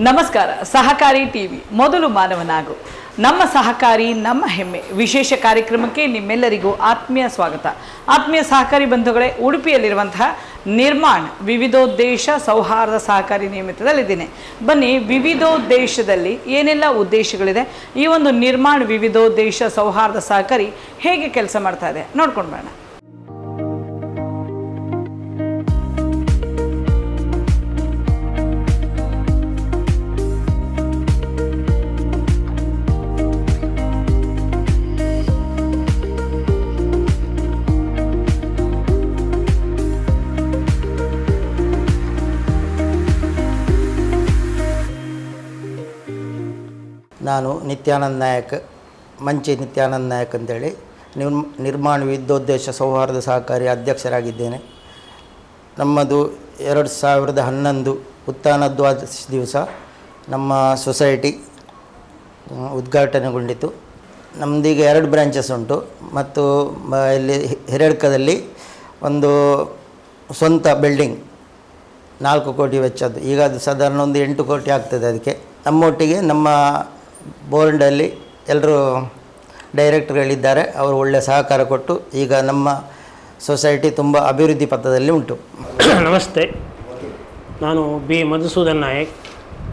ನಮಸ್ಕಾರ. ಸಹಕಾರಿ ಟಿವಿ ಮೊದಲು ಮಾನವನಾಗು, ನಮ್ಮ ಸಹಕಾರಿ ನಮ್ಮ ಹೆಮ್ಮೆ ವಿಶೇಷ ಕಾರ್ಯಕ್ರಮಕ್ಕೆ ನಿಮ್ಮೆಲ್ಲರಿಗೂ ಆತ್ಮೀಯ ಸ್ವಾಗತ. ಆತ್ಮೀಯ ಸಹಕಾರಿ ಬಂಧುಗಳೇ, ಉಡುಪಿಯಲ್ಲಿರುವಂತಹ ನಿರ್ಮಾಣ್ ವಿವಿಧೋದ್ದೇಶ ಸೌಹಾರ್ದ ಸಹಕಾರಿ ನಿಯಮಿತದಲ್ಲಿದ್ದೇನೆ. ಬನ್ನಿ, ವಿವಿಧೋದ್ದೇಶದಲ್ಲಿ ಏನೆಲ್ಲ ಉದ್ದೇಶಗಳಿದೆ, ಈ ಒಂದು ನಿರ್ಮಾಣ್ ವಿವಿಧೋದ್ದೇಶ ಸೌಹಾರ್ದ ಸಹಕಾರಿ ಹೇಗೆ ಕೆಲಸ ಮಾಡ್ತಾ ಇದೆ ನೋಡ್ಕೊಂಡು ಬರೋಣ. ನಾನು ನಿತ್ಯಾನಂದ ನಾಯಕ್, ಮಂಚಿ ನಿತ್ಯಾನಂದ ನಾಯಕ್ ಅಂತೇಳಿ ನಿರ್ಮಾಣ ವಿವಿಧೋದ್ದೇಶ ಸೌಹಾರ್ದ ಸಹಕಾರಿ ಅಧ್ಯಕ್ಷರಾಗಿದ್ದೇನೆ. ನಮ್ಮದು 2011 ಉತ್ಥಾನ ದ್ವಾದಶಿ ದಿವಸ ನಮ್ಮ ಸೊಸೈಟಿ ಉದ್ಘಾಟನೆಗೊಂಡಿತು. ನಮ್ಮದೀಗ 2 ಬ್ರಾಂಚಸ್ ಉಂಟು ಮತ್ತು ಇಲ್ಲಿ ಹಿರೇಡ್ಕದಲ್ಲಿ ಒಂದು ಸ್ವಂತ ಬಿಲ್ಡಿಂಗ್ 4 ಕೋಟಿ ವೆಚ್ಚದ್ದು. ಈಗ ಅದು ಸಾಧಾರಣ ಒಂದು 8 ಕೋಟಿ ಆಗ್ತದೆ. ಅದಕ್ಕೆ ನಮ್ಮೊಟ್ಟಿಗೆ ನಮ್ಮ ಬೋರ್ಡಲ್ಲಿ ಎಲ್ಲರೂ ಡೈರೆಕ್ಟರ್ಗಳಿದ್ದಾರೆ. ಅವರು ಒಳ್ಳೆಯ ಸಹಕಾರ ಕೊಟ್ಟು ಈಗ ನಮ್ಮ ಸೊಸೈಟಿ ತುಂಬ ಅಭಿವೃದ್ಧಿ ಪಥದಲ್ಲಿ ಉಂಟು. ನಮಸ್ತೆ, ನಾನು ಬಿ ಮಧುಸೂದನ್ ನಾಯಕ್,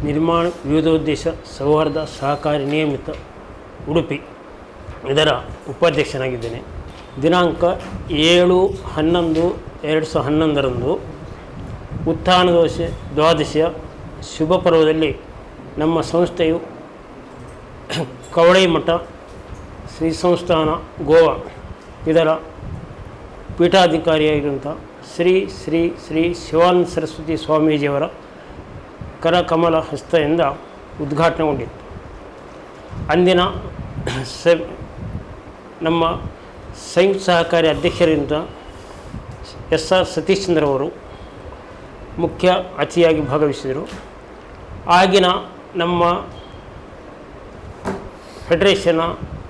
ನಿರ್ಮಾಣ ವಿವಿಧೋದ್ದೇಶ ಸೌಹಾರ್ದ ಸಹಕಾರಿ ನಿಯಮಿತ ಉಡುಪಿ ಇದರ ಉಪಾಧ್ಯಕ್ಷನಾಗಿದ್ದೇನೆ. ದಿನಾಂಕ 7/11/2011 ಉತ್ಥಾನ ದ್ವಾದಶಿಯ ಶುಭ ಪರ್ವದಲ್ಲಿ ನಮ್ಮ ಸಂಸ್ಥೆಯು ಕವಳೈ ಮಠ ಶ್ರೀ ಸಂಸ್ಥಾನ ಗೋವಾ ಇದರ ಪೀಠಾಧಿಕಾರಿಯಾಗಿರುವಂಥ ಶ್ರೀ ಶ್ರೀ ಶ್ರೀ ಶಿವಾನಂದ ಸರಸ್ವತಿ ಸ್ವಾಮೀಜಿಯವರ ಕರಕಮಲ ಹಸ್ತದಿಂದ ಉದ್ಘಾಟನೆಗೊಂಡಿತ್ತು. ಅಂದಿನ ನಮ್ಮ ಸಂಯುಕ್ತ ಸಹಕಾರಿ ಅಧ್ಯಕ್ಷರಿಂದ SR ಸತೀಶ್ ಚಂದ್ರವರು ಮುಖ್ಯ ಅತಿಥಿಯಾಗಿ ಭಾಗವಹಿಸಿದರು. ಆಗಿನ ನಮ್ಮ ಫೆಡರೇಷನ್ನ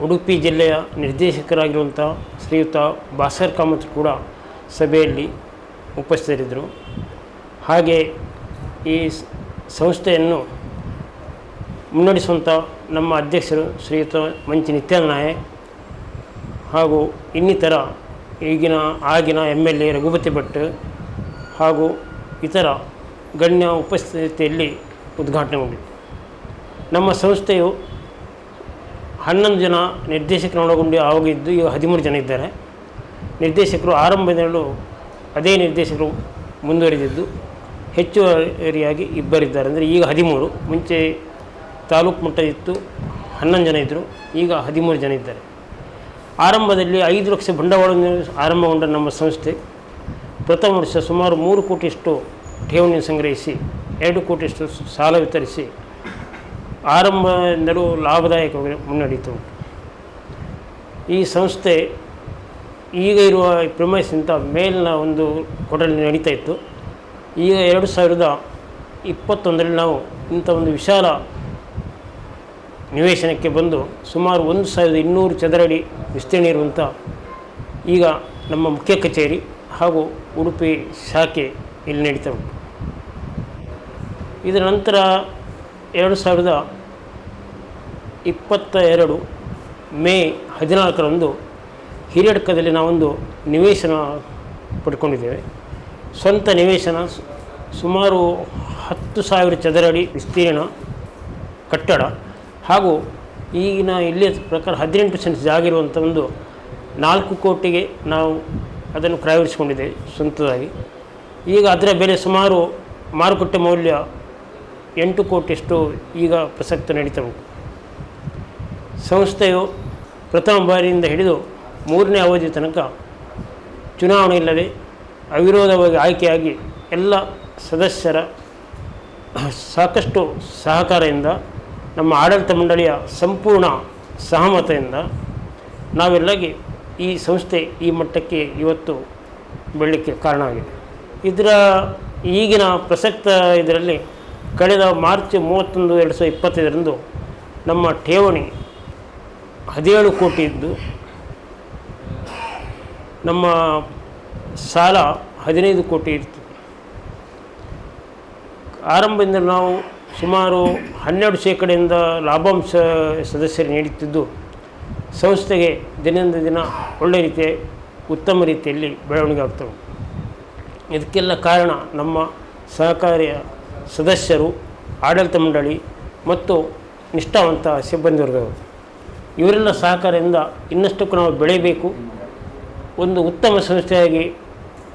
ಉಡುಪಿ ಜಿಲ್ಲೆಯ ನಿರ್ದೇಶಕರಾಗಿರುವಂಥ ಶ್ರೀಯುತ ಭಾಸ್ಕರ್ ಕಾಮತ್ ಕೂಡ ಸಭೆಯಲ್ಲಿ ಉಪಸ್ಥಿತರಿದ್ದರು. ಹಾಗೆ ಈ ಸಂಸ್ಥೆಯನ್ನು ಮುನ್ನಡೆಸುವಂಥ ನಮ್ಮ ಅಧ್ಯಕ್ಷರು ಶ್ರೀಯುತ ಮಂಚಿ ನಿತ್ಯಾನಂದ ನಾಯಕ್ ಹಾಗೂ ಇನ್ನಿತರ ಆಗಿನ MLA ರಘುಪತಿ ಭಟ್ ಹಾಗೂ ಇತರ ಗಣ್ಯ ಉಪಸ್ಥಿತಿಯಲ್ಲಿ ಉದ್ಘಾಟನೆಗೊಂಡಿತು. ನಮ್ಮ ಸಂಸ್ಥೆಯು 11 ಜನ ನಿರ್ದೇಶಕರನ್ನೊಳಗೊಂಡು ಆವಾಗಿದ್ದು ಈಗ 13 ಜನ ಇದ್ದಾರೆ. ನಿರ್ದೇಶಕರು ಆರಂಭದಲ್ಲೂ ಅದೇ ನಿರ್ದೇಶಕರು ಮುಂದುವರಿದಿದ್ದು ಹೆಚ್ಚುವರಿಯಾಗಿ ಇಬ್ಬರಿದ್ದಾರೆ. ಅಂದರೆ ಈಗ 13, ಮುಂಚೆ ತಾಲೂಕು ಮಟ್ಟದಿತ್ತು 11 ಜನ ಇದ್ದರು, ಈಗ 13 ಜನ ಇದ್ದಾರೆ. ಆರಂಭದಲ್ಲಿ 5 ಲಕ್ಷ ಬಂಡವಾಳವನ್ನು ಆರಂಭಗೊಂಡ ನಮ್ಮ ಸಂಸ್ಥೆ ಪ್ರಥಮ ವರ್ಷ ಸುಮಾರು 3 ಕೋಟಿಯಷ್ಟು ಠೇವಣಿ ಸಂಗ್ರಹಿಸಿ 2 ಕೋಟಿಯಷ್ಟು ಸಾಲ ವಿತರಿಸಿ ಆರಂಭದಿಂದಲೂ ಲಾಭದಾಯಕವಾಗಿ ಮುನ್ನಡೀತು. ಈ ಸಂಸ್ಥೆ ಈಗ ಇರುವ ಪ್ರಿಮೈಸ್ಗಿಂತ ಮೇಲಿನ ಒಂದು ಕೊಠಡಿಯಲ್ಲಿ ನಡೀತಾ ಇತ್ತು. ಈಗ 2021ರಲ್ಲಿ ನಾವು ಇಂಥ ಒಂದು ವಿಶಾಲ ನಿವೇಶನಕ್ಕೆ ಬಂದು ಸುಮಾರು 1200 ಚದರಡಿ ವಿಸ್ತೀರ್ಣ ಇರುವಂಥ ಈಗ ನಮ್ಮ ಮುಖ್ಯ ಕಚೇರಿ ಹಾಗೂ ಉಡುಪಿ ಶಾಖೆ ಇಲ್ಲಿ ನಡೀತಾ ಉಂಟು. ಇದರ ನಂತರ 2022 ಮೇ 14ರಂದು ಹಿರಿಯಡ್ಕದಲ್ಲಿ ನಾವೊಂದು ನಿವೇಶನ ಪಡ್ಕೊಂಡಿದ್ದೇವೆ. ಸ್ವಂತ ನಿವೇಶನ ಸುಮಾರು 10,000 ಚದರಡಿ ವಿಸ್ತೀರ್ಣ ಕಟ್ಟಡ ಹಾಗೂ ಈಗಿನ ಇಲ್ಲಿಯ ಪ್ರಕಾರ 18 ಸೆಂಟ್ಸ್ ಜಾಗ ಇರುವಂಥ ಒಂದು 4 ಕೋಟಿಗೆ ನಾವು ಅದನ್ನು ಕ್ರಯವಿರಿಸಿಕೊಂಡಿದ್ದೇವೆ ಸ್ವಂತದಾಗಿ. ಈಗ ಅದರ ಬೆಲೆ ಸುಮಾರು ಮಾರುಕಟ್ಟೆ ಮೌಲ್ಯ 8 ಕೋಟಿಯಷ್ಟು ಈಗ ಪ್ರಸಕ್ತ ನಡೀತಾ ಉಂಟು. ಸಂಸ್ಥೆಯು ಪ್ರಥಮ ಬಾರಿಯಿಂದ ಹಿಡಿದು 3ನೇ ಅವಧಿ ತನಕ ಚುನಾವಣೆ ಇಲ್ಲದೆ ಅವಿರೋಧವಾಗಿ ಆಯ್ಕೆಯಾಗಿ ಎಲ್ಲ ಸದಸ್ಯರ ಸಾಕಷ್ಟು ಸಹಕಾರದಿಂದ ನಮ್ಮ ಆಡಳಿತ ಮಂಡಳಿಯ ಸಂಪೂರ್ಣ ಸಹಮತದಿಂದ ನಾವೆಲ್ಲಗೆ ಈ ಸಂಸ್ಥೆ ಈ ಮಟ್ಟಕ್ಕೆ ಇವತ್ತು ಬೆಳಲಿಕ್ಕೆ ಕಾರಣ ಆಗಿದೆ. ಇದರ ಈಗಿನ ಪ್ರಸಕ್ತ ಇದರಲ್ಲಿ ಕಳೆದ ಮಾರ್ಚ್ 31, 2025ರಂದು ನಮ್ಮ ಠೇವಣಿ 17 ಕೋಟಿ ಇದ್ದು ನಮ್ಮ ಸಾಲ 15 ಕೋಟಿ ಇರ್ತದೆ. ಆರಂಭದಿಂದ ನಾವು ಸುಮಾರು 12% ಲಾಭಾಂಶ ಸದಸ್ಯರು ನೀಡುತ್ತಿದ್ದು ಸಂಸ್ಥೆಗೆ ದಿನದಿಂದ ದಿನ ಒಳ್ಳೆಯ ರೀತಿಯ ಉತ್ತಮ ರೀತಿಯಲ್ಲಿ ಬೆಳವಣಿಗೆ ಆಗ್ತವೆ. ಇದಕ್ಕೆಲ್ಲ ಕಾರಣ ನಮ್ಮ ಸಹಕಾರಿಯ ಸದಸ್ಯರು, ಆಡಳಿತ ಮಂಡಳಿ ಮತ್ತು ನಿಷ್ಠಾವಂತ ಸಿಬ್ಬಂದಿ ವರ್ಗದವರು. ಇವರೆಲ್ಲ ಸಹಕಾರದಿಂದ ಇನ್ನಷ್ಟಕ್ಕೂ ನಾವು ಬೆಳೆಯಬೇಕು, ಒಂದು ಉತ್ತಮ ಸಂಸ್ಥೆಯಾಗಿ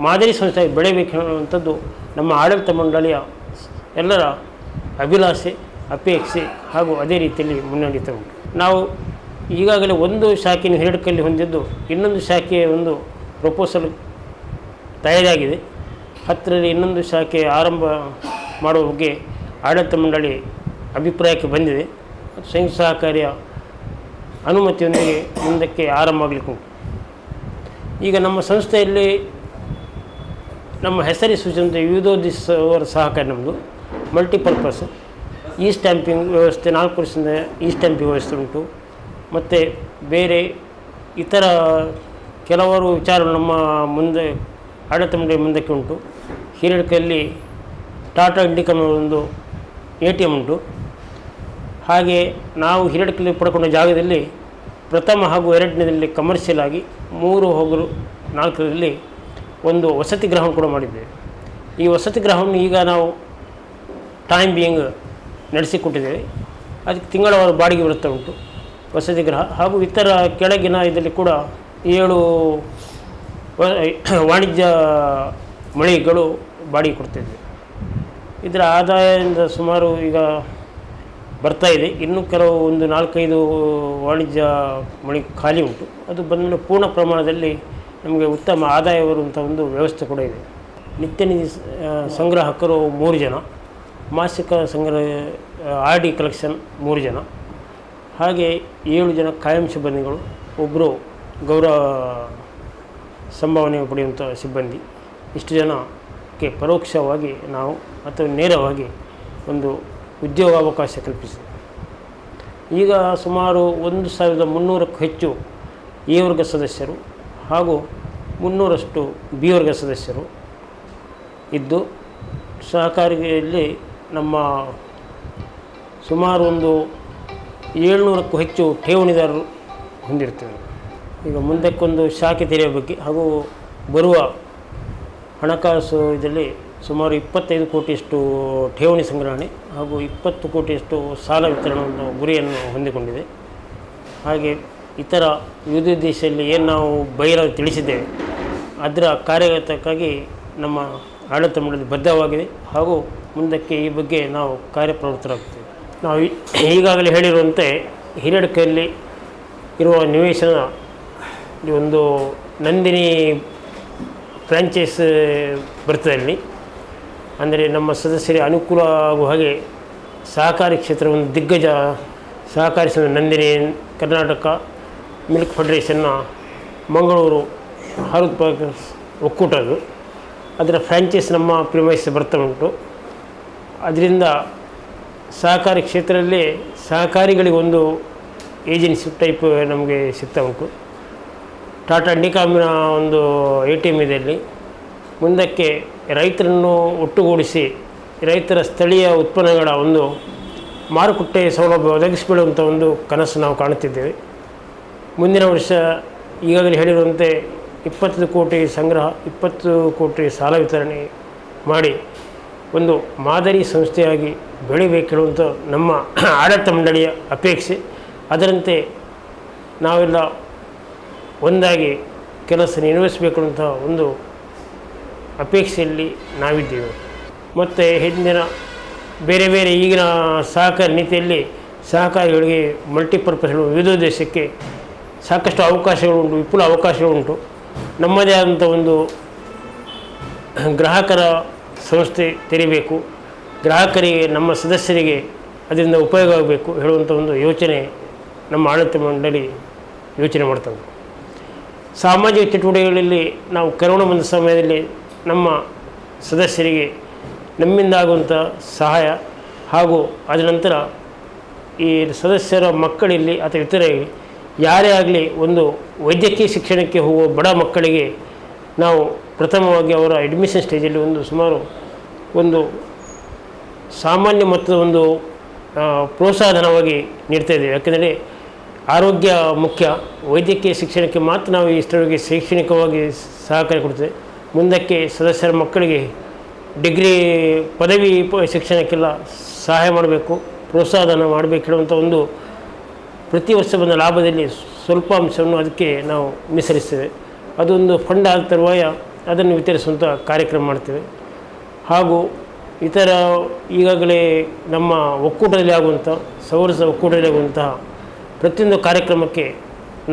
ಮಾದರಿ ಸಂಸ್ಥೆಯಾಗಿ ಬೆಳೆಯಬೇಕು ಅನ್ನುವಂಥದ್ದು ನಮ್ಮ ಆಡಳಿತ ಮಂಡಳಿಯ ಎಲ್ಲರ ಅಭಿಲಾಷೆ, ಅಪೇಕ್ಷೆ ಹಾಗೂ ಅದೇ ರೀತಿಯಲ್ಲಿ ಮುನ್ನಡೀತಾ ಉಂಟು. ನಾವು ಈಗಾಗಲೇ ಒಂದು ಶಾಖೆಯನ್ನು ಹಿರೇಡ್ಕಲ್ಲಿ ಹೊಂದಿದ್ದು ಇನ್ನೊಂದು ಶಾಖೆಯ ಒಂದು ಪ್ರಪೋಸಲ್ ತಯಾರಾಗಿದೆ. 10ರಲ್ಲಿ ಇನ್ನೊಂದು ಶಾಖೆ ಆರಂಭ ಮಾಡುವ ಬಗ್ಗೆ ಆಡಳಿತ ಮಂಡಳಿ ಅಭಿಪ್ರಾಯಕ್ಕೆ ಬಂದಿದೆ. ಸಂಯುಕ್ತ ಸಹಕಾರಿಯ ಅನುಮತಿಯೊಂದಿಗೆ ಮುಂದಕ್ಕೆ ಆರಂಭ ಆಗಲಿಕ್ಕೆ ಉಂಟು. ಈಗ ನಮ್ಮ ಸಂಸ್ಥೆಯಲ್ಲಿ ನಮ್ಮ ಹೆಸರಿ ಸೂಚಿಸಿದಂತೆ ವಿವಿಧೋದ್ದೇಶವರ ಸಹಕಾರಿ ನಮ್ಮದು ಮಲ್ಟಿಪರ್ಪಸ್. ಇ ಸ್ಟ್ಯಾಂಪಿಂಗ್ ವ್ಯವಸ್ಥೆ 4 ವರ್ಷದಿಂದ ಇ ಸ್ಟ್ಯಾಂಪಿಂಗ್ ವ್ಯವಸ್ಥೆ ಉಂಟು. ಮತ್ತು ಬೇರೆ ಇತರ ಕೆಲವರು ವಿಚಾರಗಳು ನಮ್ಮ ಮುಂದೆ ಆಡಳಿತ ಮಂಡಳಿ ಮುಂದಕ್ಕೆ ಉಂಟು. ಹಿರೇಡ್ಕಲ್ಲಿ ಟಾಟಾ ಇಂಡಿಕಮ್ ಒಂದು ATM ಉಂಟು. ಹಾಗೆ ನಾವು ಹಿರೇಡ್ಕಲ್ಲಿ ಪಡ್ಕೊಂಡ ಜಾಗದಲ್ಲಿ ಪ್ರಥಮ ಹಾಗೂ 2ನೇದಲ್ಲಿ ಕಮರ್ಷಿಯಲ್ ಆಗಿ 3 ಹಾಗೂ 4ರಲ್ಲಿ ಒಂದು ವಸತಿ ಗೃಹವನ್ನು ಕೂಡ ಮಾಡಿದ್ದೇವೆ. ಈ ವಸತಿ ಗೃಹವನ್ನು ಈಗ ನಾವು ಟೈಮ್ ಬೀಯಿಂಗ್ ನಡೆಸಿಕೊಟ್ಟಿದ್ದೇವೆ. ಅದಕ್ಕೆ ತಿಂಗಳವಾರು ಬಾಡಿಗೆ ಬರುತ್ತಾ ಉಂಟು ವಸತಿ ಗೃಹ. ಹಾಗೂ ಇತರ ಕೆಳಗಿನ ಇದರಲ್ಲಿ ಕೂಡ 7 ವಾಣಿಜ್ಯ ಮಳಿಗೆಗಳು ಬಾಡಿಗೆ ಕೊಡ್ತಿದ್ವಿ. ಇದರ ಆದಾಯದಿಂದ ಸುಮಾರು ಈಗ ಬರ್ತಾ ಇದೆ. ಇನ್ನೂ ಕೆಲವು ಒಂದು 4-5 ವಾಣಿಜ್ಯ ಮಳಿಗೆ ಖಾಲಿ ಉಂಟು. ಅದು ಬಂದ ಪೂರ್ಣ ಪ್ರಮಾಣದಲ್ಲಿ ನಮಗೆ ಉತ್ತಮ ಆದಾಯ ಬರುವಂಥ ಒಂದು ವ್ಯವಸ್ಥೆ ಕೂಡ ಇದೆ. ನಿತ್ಯ ನಿಧಿ ಸಂಗ್ರಾಹಕರು 3 ಜನ, ಮಾಸಿಕ ಸಂಗ್ರಹ RD ಕಲೆಕ್ಷನ್ 3 ಜನ, ಹಾಗೆ 7 ಜನ ಕಾಯಂ ಸಿಬ್ಬಂದಿಗಳು, ಒಬ್ಬರು ಗೌರವ ಸಂಭಾವನೆ ಪಡೆಯುವಂಥ ಸಿಬ್ಬಂದಿ. ಇಷ್ಟು ಜನಕ್ಕೆ ಪರೋಕ್ಷವಾಗಿ ನಾವು ಅಥವಾ ನೇರವಾಗಿ ಒಂದು ಉದ್ಯೋಗಾವಕಾಶ ಕಲ್ಪಿಸಿದೆ. ಈಗ ಸುಮಾರು 1300ಕ್ಕೂ ಹೆಚ್ಚು ಎ ವರ್ಗ ಸದಸ್ಯರು ಹಾಗೂ 300ರಷ್ಟು ಬಿ ವರ್ಗ ಸದಸ್ಯರು ಇದ್ದು, ಸಹಕಾರಿಯಲ್ಲಿ ನಮ್ಮ ಸುಮಾರು ಒಂದು 700ಕ್ಕೂ ಹೆಚ್ಚು ಠೇವಣಿದಾರರು ಹೊಂದಿರ್ತೇವೆ. ಈಗ ಮುಂದಕ್ಕೊಂದು ಶಾಖೆ ತೆರೆಯುವ ಬಗ್ಗೆ ಹಾಗೂ ಬರುವ ಹಣಕಾಸು ಇದರಲ್ಲಿ ಸುಮಾರು 25 ಕೋಟಿಯಷ್ಟು ಠೇವಣಿ ಸಂಗ್ರಹಣೆ ಹಾಗೂ 20 ಕೋಟಿಯಷ್ಟು ಸಾಲ ವಿತರಣೆಯನ್ನು ಗುರಿಯನ್ನು ಹೊಂದಿಕೊಂಡಿದೆ. ಹಾಗೆ ಇತರ ವಿವಿಧ ದೇಶದಲ್ಲಿ ಏನು ನಾವು ಬಹಿರಂಗ ತಿಳಿಸಿದ್ದೇವೆ ಅದರ ಕಾರ್ಯಗತಕ್ಕಾಗಿ ನಮ್ಮ ಆಡಳಿತ ಮಂಡಳಿ ಬದ್ಧವಾಗಿದೆ ಹಾಗೂ ಮುಂದಕ್ಕೆ ಈ ಬಗ್ಗೆ ನಾವು ಕಾರ್ಯಪ್ರವೃತ್ತರಾಗ್ತೇವೆ. ನಾವು ಈಗಾಗಲೇ ಹೇಳಿರುವಂತೆ ಹಿರೇಡ್ಕಲ್ಲಿ ಇರುವ ನಿವೇಶನ ಒಂದು ನಂದಿನಿ ಫ್ರ್ಯಾಂಚೈಸ್ ಬರ್ತದಲ್ಲಿ, ಅಂದರೆ ನಮ್ಮ ಸದಸ್ಯರಿಗೆ ಅನುಕೂಲ ಆಗುವ ಹಾಗೆ ಸಹಕಾರಿ ಕ್ಷೇತ್ರ ಒಂದು ದಿಗ್ಗಜ ಸಹಕಾರಿ ಸಂಘ ನಂದಿನಿ ಕರ್ನಾಟಕ ಮಿಲ್ಕ್ ಫೆಡರೇಷನ್ನ ಮಂಗಳೂರು ಹಾಲು ಉತ್ಪಾದಕರ ಒಕ್ಕೂಟದ್ದು, ಅದರ ಫ್ರ್ಯಾಂಚೈಸ್ ನಮ್ಮ ಪ್ರಿಮೈಸ್ ಬರ್ತಾ ಉಂಟು. ಅದರಿಂದ ಸಹಕಾರಿ ಕ್ಷೇತ್ರದಲ್ಲಿ ಸಹಕಾರಿಗಳಿಗೆ ಒಂದು ಏಜೆನ್ಸಿ ಟೈಪ್ ನಮಗೆ ಸಿಗ್ತಾ ಉಂಟು. ಟಾಟಾ ಇಂಡಿಕಾಮಿನ ಒಂದು ATM ಇದರಲ್ಲಿ ಮುಂದಕ್ಕೆ ರೈತರನ್ನು ಒಟ್ಟುಗೂಡಿಸಿ ರೈತರ ಸ್ಥಳೀಯ ಉತ್ಪನ್ನಗಳ ಒಂದು ಮಾರುಕಟ್ಟೆ ಸೌಲಭ್ಯ ಒದಗಿಸಿಬಿಡುವಂಥ ಒಂದು ಕನಸು ನಾವು ಕಾಣುತ್ತಿದ್ದೇವೆ. ಮುಂದಿನ ವರ್ಷ ಈಗಾಗಲೇ ಹೇಳಿರುವಂತೆ 20 ಕೋಟಿ ಸಂಗ್ರಹ, 20 ಕೋಟಿ ಸಾಲ ವಿತರಣೆ ಮಾಡಿ ಒಂದು ಮಾದರಿ ಸಂಸ್ಥೆಯಾಗಿ ಬೆಳಿಬೇಕಿರುವಂಥ ನಮ್ಮ ಆಡಳಿತ ಮಂಡಳಿಯ ಅಪೇಕ್ಷೆ. ಅದರಂತೆ ನಾವೆಲ್ಲ ಒಂದಾಗಿ ಕೆಲಸ ನಿರ್ವಹಿಸಬೇಕು ಅಂತ ಒಂದು ಅಪೇಕ್ಷೆಯಲ್ಲಿ ನಾವಿದ್ದೇವೆ. ಮತ್ತು ಹಿಂದಿನ ಬೇರೆ ಬೇರೆ ಈಗಿನ ಸಹಕಾರಿ ನೀತಿಯಲ್ಲಿ ಸಹಕಾರಿಗಳಿಗೆ ಮಲ್ಟಿಪರ್ಪಸ್ಗಳು ವಿವಿಧ ದೇಶಕ್ಕೆ ಸಾಕಷ್ಟು ಅವಕಾಶಗಳುಂಟು, ವಿಪುಲ ಅವಕಾಶಗಳುಂಟು. ನಮ್ಮದೇ ಆದಂಥ ಒಂದು ಗ್ರಾಹಕರ ಸಂಸ್ಥೆ ತೆರಿಬೇಕು, ಗ್ರಾಹಕರಿಗೆ ನಮ್ಮ ಸದಸ್ಯರಿಗೆ ಅದರಿಂದ ಉಪಯೋಗ ಆಗಬೇಕು ಹೇಳುವಂಥ ಒಂದು ಯೋಚನೆ ನಮ್ಮ ಆಡಳಿತ ಮಂಡಳಿ ಯೋಚನೆ ಮಾಡ್ತವೆ. ಸಾಮಾಜಿಕ ಚಟುವಟಿಕೆಗಳಲ್ಲಿ ನಾವು ಕರೋನಾ ಬಂದ ಸಮಯದಲ್ಲಿ ನಮ್ಮ ಸದಸ್ಯರಿಗೆ ನಮ್ಮಿಂದ ಆಗುವಂಥ ಸಹಾಯ ಹಾಗೂ ಅದ ನಂತರ ಈ ಸದಸ್ಯರ ಮಕ್ಕಳಿರಲಿ ಅಥವಾ ಇತರರಿಗೆ ಯಾರೇ ಆಗಲಿ ಒಂದು ವೈದ್ಯಕೀಯ ಶಿಕ್ಷಣಕ್ಕೆ ಹೋಗುವ ಬಡ ಮಕ್ಕಳಿಗೆ ನಾವು ಪ್ರಥಮವಾಗಿ ಅವರ ಅಡ್ಮಿಷನ್ ಸ್ಟೇಜಲ್ಲಿ ಒಂದು ಸುಮಾರು ಒಂದು ಸಾಮಾನ್ಯ ಮೊತ್ತದ ಒಂದು ಪ್ರೋತ್ಸಾಹಧನವಾಗಿ ನೀಡ್ತಾ ಇದ್ದೇವೆ. ಯಾಕೆಂದರೆ ಆರೋಗ್ಯ ಮುಖ್ಯ, ವೈದ್ಯಕೀಯ ಶಿಕ್ಷಣಕ್ಕೆ ಮಾತ್ರ ನಾವು ಇಷ್ಟರವರೆಗೆ ಶೈಕ್ಷಣಿಕವಾಗಿ ಸಹಕಾರ ಕೊಡ್ತೇವೆ. ಮುಂದಕ್ಕೆ ಸದಸ್ಯರ ಮಕ್ಕಳಿಗೆ ಡಿಗ್ರಿ ಪದವಿ ಶಿಕ್ಷಣಕ್ಕೆಲ್ಲ ಸಹಾಯ ಮಾಡಬೇಕು, ಪ್ರೋತ್ಸಾಹಧನ ಮಾಡಬೇಕು ಹೇಳುವಂಥ ಒಂದು ಪ್ರತಿ ವರ್ಷ ಬಂದ ಲಾಭದಲ್ಲಿ ಸ್ವಲ್ಪ ಅಂಶವನ್ನು ಅದಕ್ಕೆ ನಾವು ಮೀಸಲಿಸ್ತೇವೆ. ಅದೊಂದು ಫಂಡ್ ಆದ ತರುವಾಯ ಅದನ್ನು ವಿತರಿಸುವಂಥ ಕಾರ್ಯಕ್ರಮ ಮಾಡ್ತೇವೆ. ಹಾಗೂ ಇತರ ಈಗಾಗಲೇ ನಮ್ಮ ಒಕ್ಕೂಟದಲ್ಲಿ ಆಗುವಂಥ ಸೌರಸ ಒಕ್ಕೂಟದಲ್ಲಿ ಆಗುವಂತಹ ಪ್ರತಿಯೊಂದು ಕಾರ್ಯಕ್ರಮಕ್ಕೆ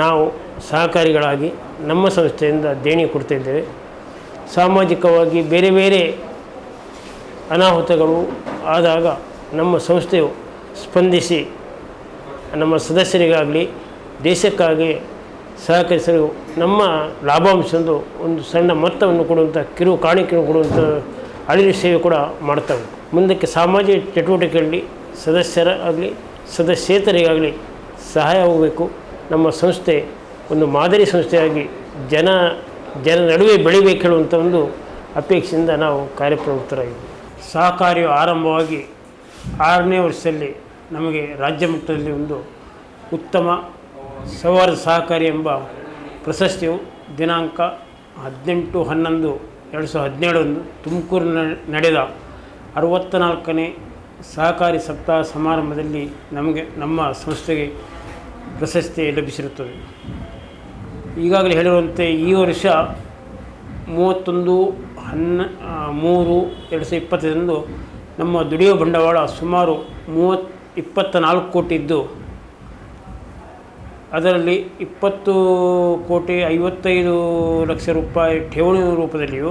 ನಾವು ಸಹಕಾರಿಗಳಾಗಿ ನಮ್ಮ ಸಂಸ್ಥೆಯಿಂದ ದೇಣಿಗೆ ಕೊಡ್ತಾ ಇದ್ದೇವೆ. ಸಾಮಾಜಿಕವಾಗಿ ಬೇರೆ ಬೇರೆ ಅನಾಹುತಗಳು ಆದಾಗ ನಮ್ಮ ಸಂಸ್ಥೆಯು ಸ್ಪಂದಿಸಿ ನಮ್ಮ ಸದಸ್ಯರಿಗಾಗಲಿ ದೇಶಕ್ಕಾಗಿ ಸಹಕರಿಸಲು ನಮ್ಮ ಲಾಭಾಂಶದ್ದು ಒಂದು ಸಣ್ಣ ಮೊತ್ತವನ್ನು ಕೊಡುವಂಥ ಕಿರು ಕಾಣಿಕೆಯನ್ನು ಕೊಡುವಂಥ ಅಳಿಲು ಸೇವೆ ಕೂಡ ಮಾಡ್ತವೆ. ಮುಂದಕ್ಕೆ ಸಾಮಾಜಿಕ ಚಟುವಟಿಕೆಗಳಲ್ಲಿ ಸದಸ್ಯರಾಗಲಿ ಸದಸ್ಯೇತರಿಗಾಗಲಿ ಸಹಾಯ ಹೋಗಬೇಕು. ನಮ್ಮ ಸಂಸ್ಥೆ ಒಂದು ಮಾದರಿ ಸಂಸ್ಥೆಯಾಗಿ ಜನ ನಡುವೆ ಬೆಳಿಬೇಕು ಹೇಳುವಂಥ ಒಂದು ಅಪೇಕ್ಷೆಯಿಂದ ನಾವು ಕಾರ್ಯಪ್ರವೃತ್ತರಾಗಿದ್ದೀವಿ. ಸಹಕಾರಿಯು ಆರಂಭವಾಗಿ 6ನೇ ವರ್ಷದಲ್ಲಿ ನಮಗೆ ರಾಜ್ಯ ಮಟ್ಟದಲ್ಲಿ ಒಂದು ಉತ್ತಮ ಸೌಹಾರ್ದ ಸಹಕಾರಿ ಎಂಬ ಪ್ರಶಸ್ತಿಯು ದಿನಾಂಕ 18/11/2017 ತುಮಕೂರಿನಲ್ಲಿ ನಡೆದ 64ನೇ ಸಹಕಾರಿ ಸಪ್ತಾಹ ಸಮಾರಂಭದಲ್ಲಿ ನಮ್ಮ ಸಂಸ್ಥೆಗೆ ಪ್ರಶಸ್ತಿ ಲಭಿಸಿರುತ್ತದೆ. ಈಗಾಗಲೇ ಹೇಳಿರುವಂತೆ ಈ ವರ್ಷ 31/3/2020 ನಮ್ಮ ದುಡಿಯುವ ಬಂಡವಾಳ ಸುಮಾರು 24 ಕೋಟಿ ಇದ್ದು, ಅದರಲ್ಲಿ 20,55,00,000 ರೂಪಾಯಿ ಠೇವಣಿ ರೂಪದಲ್ಲಿಯೂ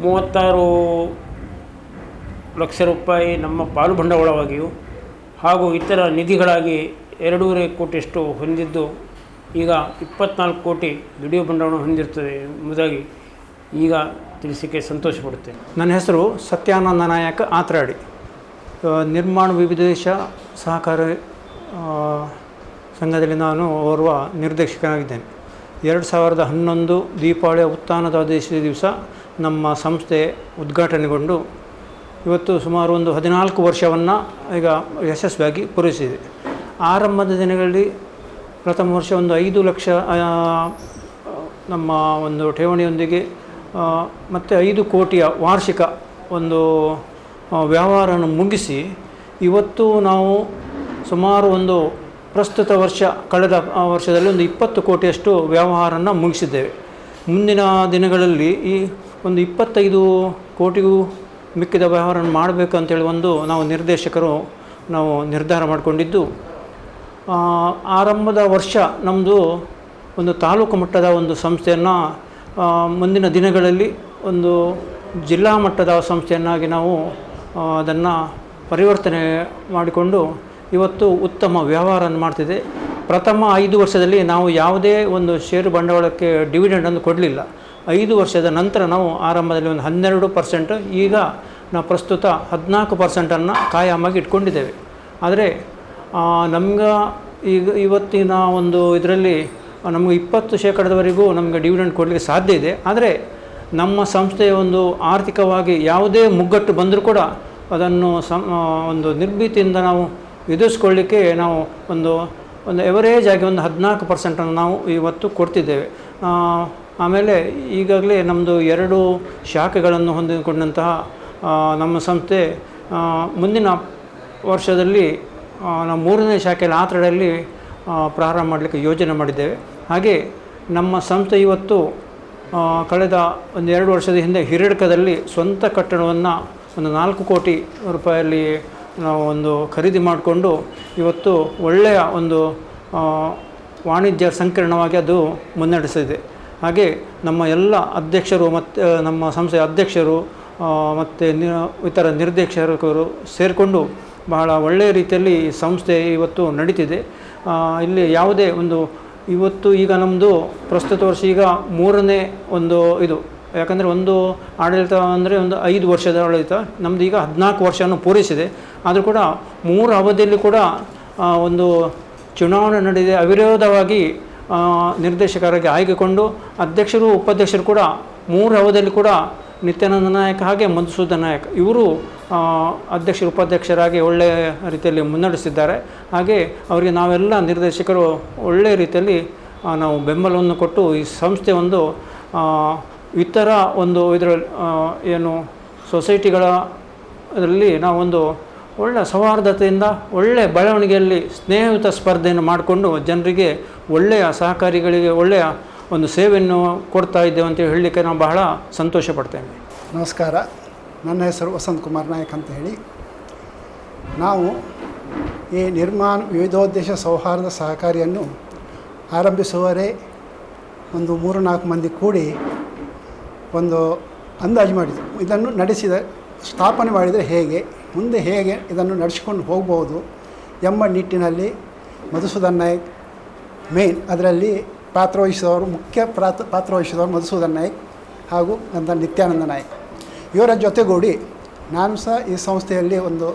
36 ಲಕ್ಷ ರೂಪಾಯಿ ನಮ್ಮ ಪಾಲು ಬಂಡವಾಳವಾಗಿಯೂ ಹಾಗೂ ಇತರ ನಿಧಿಗಳಾಗಿ 2.5 ಕೋಟಿಯಷ್ಟು ಹೊಂದಿದ್ದು, ಈಗ 24 ಕೋಟಿ ದುಡಿಯುವ ಬಂಡವಾಳ ಹೊಂದಿರುತ್ತದೆ ಎಂಬುದಾಗಿ ಈಗ ತಿಳಿಸಿಕೆ ಸಂತೋಷಪಡುತ್ತೇನೆ. ನನ್ನ ಹೆಸರು ಸತ್ಯಾನಂದ ನಾಯಕ ಆತ್ರಾಡಿ. ನಿರ್ಮಾಣ ವಿವಿಧ ಸಹಕಾರ ಸಂಘದಲ್ಲಿ ನಾನು ಓರ್ವ ನಿರ್ದೇಶಕನಾಗಿದ್ದೇನೆ. 2011 ದೀಪಾವಳಿಯ ಉತ್ಥಾನದ ದಿವಸ ನಮ್ಮ ಸಂಸ್ಥೆ ಉದ್ಘಾಟನೆಗೊಂಡು ಇವತ್ತು ಸುಮಾರು ಒಂದು 14 ವರ್ಷವನ್ನು ಈಗ ಯಶಸ್ವಿಯಾಗಿ ಪೂರೈಸಿದೆ. ಆರಂಭದ ದಿನಗಳಲ್ಲಿ ಪ್ರಥಮ ವರ್ಷ ಒಂದು 5 ಲಕ್ಷ ನಮ್ಮ ಒಂದು ಠೇವಣಿಯೊಂದಿಗೆ ಮತ್ತು 5 ಕೋಟಿಯ ವಾರ್ಷಿಕ ಒಂದು ವ್ಯವಹಾರವನ್ನು ಮುಗಿಸಿ ಇವತ್ತು ನಾವು ಸುಮಾರು ಒಂದು ಪ್ರಸ್ತುತ ವರ್ಷ ಕಳೆದ ವರ್ಷದಲ್ಲಿ ಒಂದು 20 ಕೋಟಿಯಷ್ಟು ವ್ಯವಹಾರನ ಮುಗಿಸಿದ್ದೇವೆ. ಮುಂದಿನ ದಿನಗಳಲ್ಲಿ ಈ ಒಂದು 25 ಕೋಟಿಗೂ ಮಿಕ್ಕಿದ ವ್ಯವಹಾರ ಮಾಡಬೇಕು ಅಂತೇಳಿ ನಾವು ನಿರ್ದೇಶಕರು ನಿರ್ಧಾರ ಮಾಡಿಕೊಂಡಿದ್ದು, ಆರಂಭದ ವರ್ಷ ನಮ್ಮದು ಒಂದು ತಾಲೂಕು ಮಟ್ಟದ ಒಂದು ಸಂಸ್ಥೆಯನ್ನು ಮುಂದಿನ ದಿನಗಳಲ್ಲಿ ಒಂದು ಜಿಲ್ಲಾ ಮಟ್ಟದ ಸಂಸ್ಥೆಯನ್ನಾಗಿ ನಾವು ಅದನ್ನು ಪರಿವರ್ತನೆ ಮಾಡಿಕೊಂಡು ಇವತ್ತು ಉತ್ತಮ ವ್ಯವಹಾರವನ್ನು ಮಾಡ್ತಿದೆ. ಪ್ರಥಮ 5 ವರ್ಷದಲ್ಲಿ ನಾವು ಯಾವುದೇ ಒಂದು ಷೇರು ಬಂಡವಾಳಕ್ಕೆ ಡಿವಿಡೆಂಡನ್ನು ಕೊಡಲಿಲ್ಲ. 5 ವರ್ಷದ ನಂತರ ನಾವು ಆರಂಭದಲ್ಲಿ ಒಂದು 12%, ಈಗ ನಾವು ಪ್ರಸ್ತುತ 14%ಅನ್ನು ಕಾಯಮಾಗಿ ಇಟ್ಕೊಂಡಿದ್ದೇವೆ. ಆದರೆ ನಮ್ಗೆ ಇವತ್ತಿನ ಒಂದು ಇದರಲ್ಲಿ ನಮಗೆ 20% ನಮಗೆ ಡಿವಿಡೆಂಡ್ ಕೊಡಲಿಕ್ಕೆ ಸಾಧ್ಯ ಇದೆ. ಆದರೆ ನಮ್ಮ ಸಂಸ್ಥೆಯ ಒಂದು ಆರ್ಥಿಕವಾಗಿ ಯಾವುದೇ ಮುಗ್ಗಟ್ಟು ಬಂದರೂ ಕೂಡ ಅದನ್ನು ಒಂದು ನಿರ್ಭೀತಿಯಿಂದ ನಾವು ಎದುರಿಸ್ಕೊಳ್ಳಿಕ್ಕೆ ನಾವು ಒಂದು ಎವರೇಜ್ ಆಗಿ ಒಂದು 14%ಅನ್ನು ನಾವು ಇವತ್ತು ಕೊಡ್ತಿದ್ದೇವೆ. ಆಮೇಲೆ ಈಗಾಗಲೇ ನಮ್ಮದು 2 ಶಾಖೆಗಳನ್ನು ಹೊಂದಿಕೊಂಡಂತಹ ನಮ್ಮ ಸಂಸ್ಥೆ ಮುಂದಿನ ವರ್ಷದಲ್ಲಿ ನಾವು 3ನೇ ಶಾಖೆಯಲ್ಲಿ ಆತರದಲ್ಲಿ ಪ್ರಾರಂಭ ಮಾಡಲಿಕ್ಕೆ ಯೋಜನೆ ಮಾಡಿದ್ದೇವೆ. ಹಾಗೆ ನಮ್ಮ ಸಂಸ್ಥೆ ಇವತ್ತು ಕಳೆದ ಒಂದು 2 ವರ್ಷದ ಹಿಂದೆ ಹಿರೇಡ್ಕದಲ್ಲಿ ಸ್ವಂತ ಕಟ್ಟಡವನ್ನು ಒಂದು 4 ಕೋಟಿ ರೂಪಾಯಲ್ಲಿ ನಾವು ಒಂದು ಖರೀದಿ ಮಾಡಿಕೊಂಡು ಇವತ್ತು ಒಳ್ಳೆಯ ಒಂದು ವಾಣಿಜ್ಯ ಸಂಕೀರ್ಣವಾಗಿ ಅದು ಮುನ್ನಡೆಸಿದೆ. ಹಾಗೆ ನಮ್ಮ ಎಲ್ಲ ಅಧ್ಯಕ್ಷರು ಮತ್ತು ನಮ್ಮ ಸಂಸ್ಥೆಯ ಅಧ್ಯಕ್ಷರು ಮತ್ತು ಇತರ ನಿರ್ದೇಶಕರು ಸೇರಿಕೊಂಡು ಬಹಳ ಒಳ್ಳೆಯ ರೀತಿಯಲ್ಲಿ ಸಂಸ್ಥೆ ಇವತ್ತು ನಡೀತಿದೆ. ಇಲ್ಲಿ ಯಾವುದೇ ಒಂದು ಇವತ್ತು ಈಗ ನಮ್ಮದು ಪ್ರಸ್ತುತ ವರ್ಷ ಈಗ 3ನೇ ಒಂದು ಇದು, ಯಾಕಂದರೆ ಒಂದು ಆಡಳಿತ ಅಂದರೆ ಒಂದು 5 ವರ್ಷದ ಆಡಳಿತ, ನಮ್ಮದು ಈಗ 14 ವರ್ಷವನ್ನು ಪೂರೈಸಿದೆ. ಆದರೂ ಕೂಡ 3 ಅವಧಿಯಲ್ಲಿ ಕೂಡ ಒಂದು ಚುನಾವಣೆ ನಡೆದಿದೆ. ಅವಿರೋಧವಾಗಿ ನಿರ್ದೇಶಕರಾಗಿ ಆಯ್ಕೆಗೊಂಡು ಅಧ್ಯಕ್ಷರು ಉಪಾಧ್ಯಕ್ಷರು ಕೂಡ 3 ಅವಧಿಯಲ್ಲಿ ಕೂಡ ನಿತ್ಯಾನಂದ ನಾಯಕ ಹಾಗೆ ಮಧುಸೂದನ್ ನಾಯಕ್ ಇವರು ಅಧ್ಯಕ್ಷರು ಉಪಾಧ್ಯಕ್ಷರಾಗಿ ಒಳ್ಳೆಯ ರೀತಿಯಲ್ಲಿ ಮುನ್ನಡೆಸಿದ್ದಾರೆ. ಹಾಗೆ ಅವರಿಗೆ ನಾವೆಲ್ಲ ನಿರ್ದೇಶಕರು ಒಳ್ಳೆಯ ರೀತಿಯಲ್ಲಿ ನಾವು ಬೆಂಬಲವನ್ನು ಕೊಟ್ಟು ಈ ಸಂಸ್ಥೆ ಒಂದು ಇತರ ಒಂದು ಇದರಲ್ಲಿ ಏನು ಸೊಸೈಟಿಗಳ ಅದರಲ್ಲಿ ನಾವೊಂದು ಒಳ್ಳೆಯ ಸೌಹಾರ್ದತೆಯಿಂದ ಒಳ್ಳೆಯ ಬೆಳವಣಿಗೆಯಲ್ಲಿ ಸ್ನೇಹಯುತ ಸ್ಪರ್ಧೆಯನ್ನು ಮಾಡಿಕೊಂಡು ಜನರಿಗೆ ಒಳ್ಳೆಯ ಸಹಕಾರಿಗಳಿಗೆ ಒಳ್ಳೆಯ ಒಂದು ಸೇವೆಯನ್ನು ಕೊಡ್ತಾ ಇದ್ದೇವೆ ಅಂತ ಹೇಳಲಿಕ್ಕೆ ನಾವು ಬಹಳ ಸಂತೋಷ ಪಡ್ತೇವೆ. ನಮಸ್ಕಾರ, ನನ್ನ ಹೆಸರು ವಸಂತ್ ಕುಮಾರ್ ನಾಯಕ್ ಅಂತ ಹೇಳಿ. ನಾವು ಈ ನಿರ್ಮಾಣ ವಿವಿಧೋದ್ದೇಶ ಸೌಹಾರ್ದ ಸಹಕಾರಿಯನ್ನು ಆರಂಭಿಸುವವರೇ ಒಂದು 3-4 ಮಂದಿ ಕೂಡಿ ಒಂದು ಅಂದಾಜು ಮಾಡಿದರು. ಇದನ್ನು ನಡೆಸಿದ ಸ್ಥಾಪನೆ ಮಾಡಿದರೆ ಹೇಗೆ, ಮುಂದೆ ಹೇಗೆ ಇದನ್ನು ನಡೆಸಿಕೊಂಡು ಹೋಗ್ಬೋದು ಎಂಬ ನಿಟ್ಟಿನಲ್ಲಿ ಮಧುಸೂದನ್ ನಾಯಕ್ ಮೇನ್ ಅದರಲ್ಲಿ ಪಾತ್ರವಹಿಸಿದವರು, ಮುಖ್ಯ ಪಾತ್ರವಹಿಸಿದವರು ಮಧುಸೂದನ್ ನಾಯಕ್ ಹಾಗೂ ನನ್ನ ನಿತ್ಯಾನಂದ ನಾಯಕ್. ಇವರ ಜೊತೆಗೂಡಿ ನಾನು ಸಹ ಈ ಸಂಸ್ಥೆಯಲ್ಲಿ ಒಂದು